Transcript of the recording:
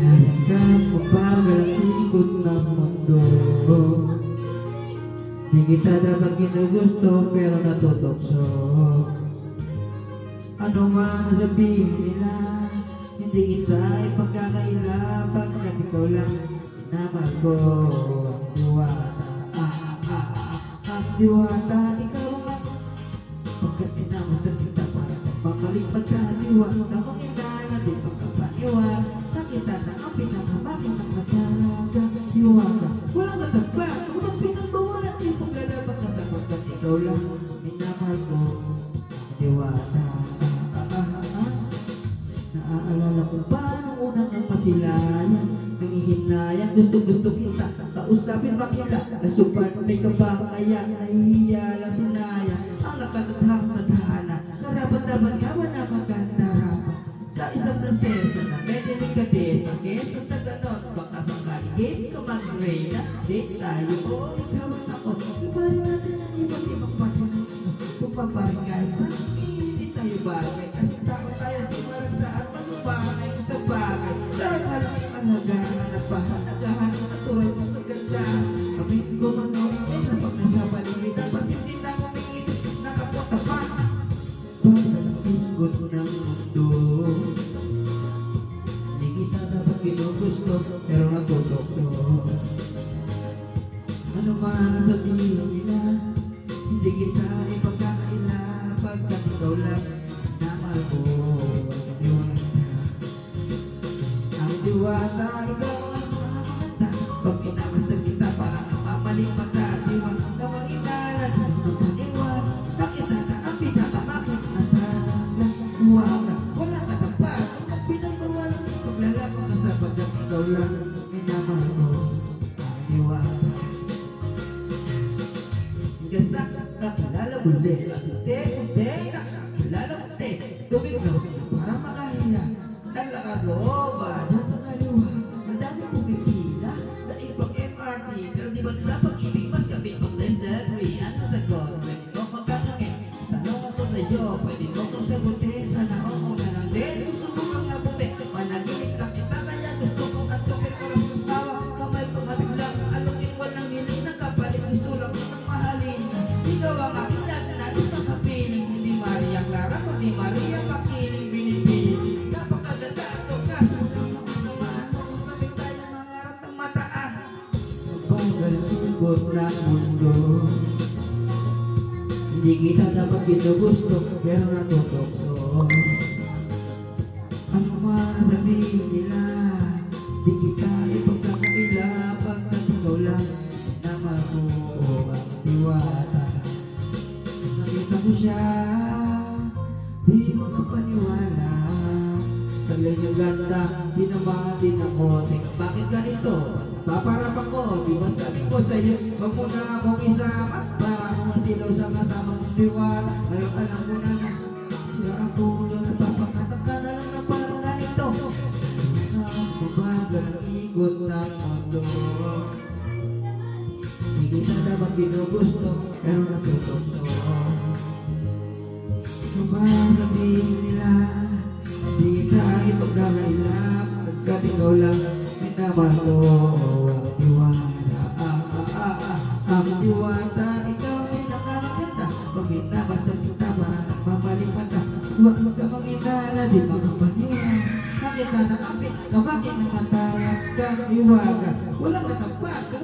Hanggang mabagal ang ikot ng mundo. Di kita dapat ginugusto pero natutokso. Ano man sabihin nila, hindi kita ipagkakaila pagkat ikaw lang naman ko ang diwata. Ang diwata, ikaw lang. Pagkat minamasdan kita para magpapalipad sa diwata kung hindi natin pagkapaniwala. Nakita na ang pinakamakin ng matyaga. Diwata, walang natagpa, walang pinagbawalan. Di paglalabang ka sa pagkat ikaw lang minamahal ko diwata. Naaalala ko pa nung unang ang pasilayan. Nangihinayang gusto kita kausapin bakila. Nasupan may kabakaya, nahihiya lang sinaya. Ang nakatathang tadhana, karapat-dapat yaman na magandarapan. Sa isang prinsesa na may delikadesa, kesa sa ganon baka sakali ka mag-reyna. Di tayo o ikaw at ako, ibahin natin ang iba't ibang patunay. Kung paparingay sa hindi tayo bagay, kasi takot tayo di marasaan magbahay sa bagay. Dahil alam ang halagaan at pahalagahan ng natural mong kagandahan. Kami gumanoy sa pag nasa paligid at pasindi na umingit nakapotapan. Pagkalikod ng mundo, di kita dapat ginugusto pero natutokso. Ano man sabihin nila, hindi kita ipagkakaila pagkat ikaw lang naman ko ang diwata. Ang diwata, ikaw ang mamamata. Pag minamasdan kita para mamaling mata at diwata nawang inalan ng paniwan. Nakita na ang pinakamakit na talaga. Huwag wala ka na pa ang pinagbawalan. Paglalabang ka sa pagkat ikaw lang minamahal ko ang diwata. Gasak nakilala muli. Unti, nakilala muli. Tubig na para makahiya. Naglakas loob dyan sa kaliwa. Madami pumipila na ibang MRT. Pero di ba sa pag-ibig mas kapit pang legendary? Ano sagot? Pwede mo magkakangin. Tanong ako sa'yo, pwede mo kong sagutin. Sana oo na lang din. Gusto mo kang abuti. Managinip lang kita kaya gusto kong antukin. Parang tawa, kamay pangabiglang. Alungin walang hiling na kapalit. Gusto lang ng mahalin. Ikaw ang aking lahat natin nakapiling. Hindi Maria Clara, kundi Maria Makiling binibili. Napakaganda ito, kaso lang naman kung sabing tayo mangarap ng mataan. Pagkalikod ng mundo, hindi kita dapat ginugusto pero natutokso. Ano man sabihin nila, di kita ipagkakaila pagkat ikaw lang naman ko ang diwata. Nakita ko siya, di makapaniwala. Taglay niyo ganda, di naman din ako. Teka, bakit ganito? Paparap ako, di ba sabi ko sa'yo, wag mo na akong isama para akong masilaw sa kasamang diwata. Ngayon alam ko na na, sila ang pulo na papakatak ka na lang na parang ganito. Mabagal ang ikot ng mundo. Di kita dapat ginugusto pero natutokso. Ano ba ang sabihin nila? Di kita ipagkakaila pagkat ikaw lang minamahal ko ang diwata. Ang diwata, ikaw ay nakaraganda. Pag minamasdan kita para nagmamaling mata. Huwag ka mag-inala, di makapaniwala. Nakita na kapit, kamakit ng matayag ka, iwaga. Walang katagpag.